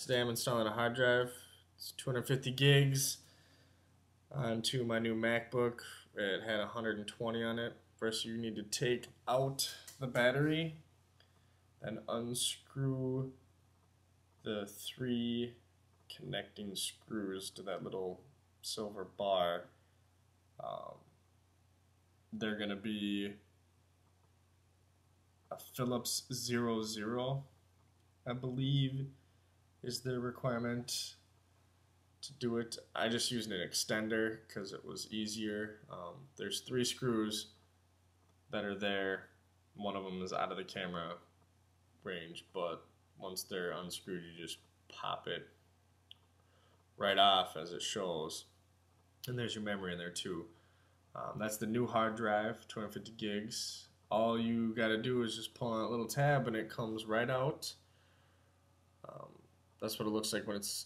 Today I'm installing a hard drive. It's 250 gigs onto my new MacBook. It had 120 on it. First you need to take out the battery and unscrew the 3 connecting screws to that little silver bar. They're going to be a Phillips 00, I believe, is the requirement to do it. I just used an extender because it was easier. There's 3 screws that are there. One of them is out of the camera range, but once they're unscrewed, you just pop it right off as it shows. And there's your memory in there too. That's the new hard drive, 250 gigs. All you gotta do is just pull on that little tab and it comes right out. That's what it looks like when it's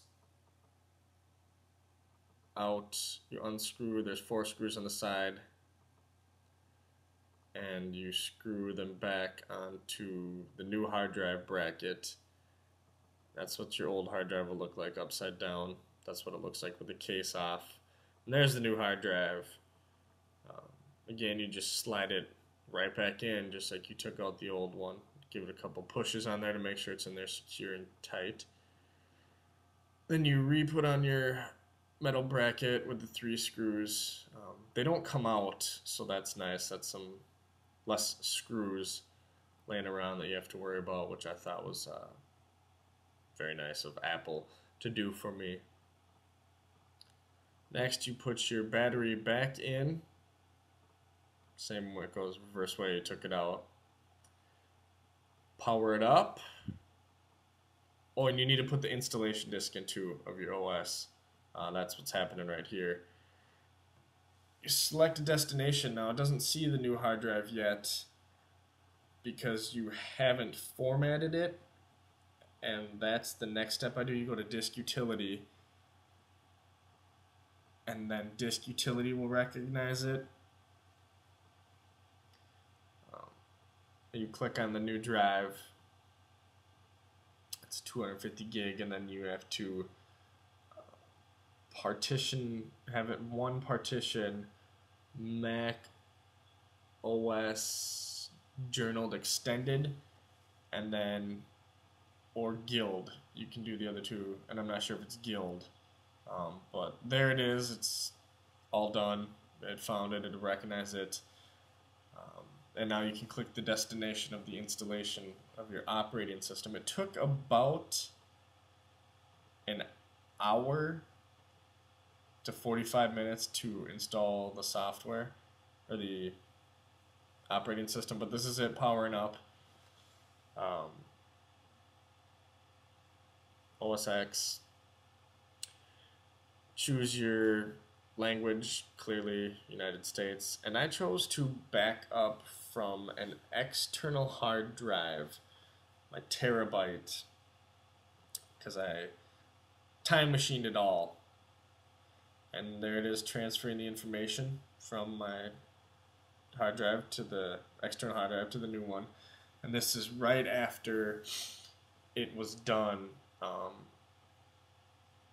out. You unscrew, there's 4 screws on the side, and you screw them back onto the new hard drive bracket. That's what your old hard drive will look like upside down. That's what it looks like with the case off. And there's the new hard drive. Again, you just slide it right back in just like you took out the old one. Give it a couple pushes on there to make sure it's in there secure and tight. Then you re-put on your metal bracket with the 3 screws. They don't come out, so that's nice. That's some less screws laying around that you have to worry about, which I thought was very nice of Apple to do for me. Next, you put your battery back in. Same way it goes, reverse way you took it out. Power it up. Oh, and you need to put the installation disk in too of your OS. That's what's happening right here. You select a destination. Now it doesn't see the new hard drive yet because you haven't formatted it, and that's the next step I do. You go to disk utility, and then disk utility will recognize it. You click on the new drive. It's 250 gig, and then you have to have it one partition, Mac OS journaled extended, and then or guild. You can do the other two, and I'm not sure if it's guild, but there it is. It's all done. It found it. It recognized it. And now you can click the destination of the installation of your operating system. It took about an hour to 45 minutes to install the software or the operating system, but this is it powering up. OS X. Choose your language, clearly United States, and I chose to back up from an external hard drive, my terabyte, because I time machined it all. And there it is, transferring the information from my hard drive to the external hard drive to the new one. And this is right after it was done.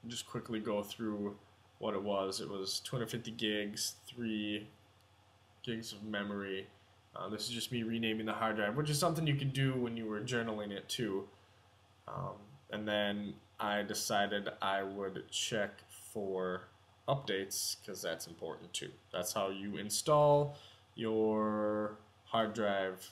Just quickly go through what it was. It was 250 gigs, 3 gigs of memory. This is just me renaming the hard drive, which is something you could do when you were journaling it too. And then I decided I would check for updates because that's important too. That's how you install your hard drive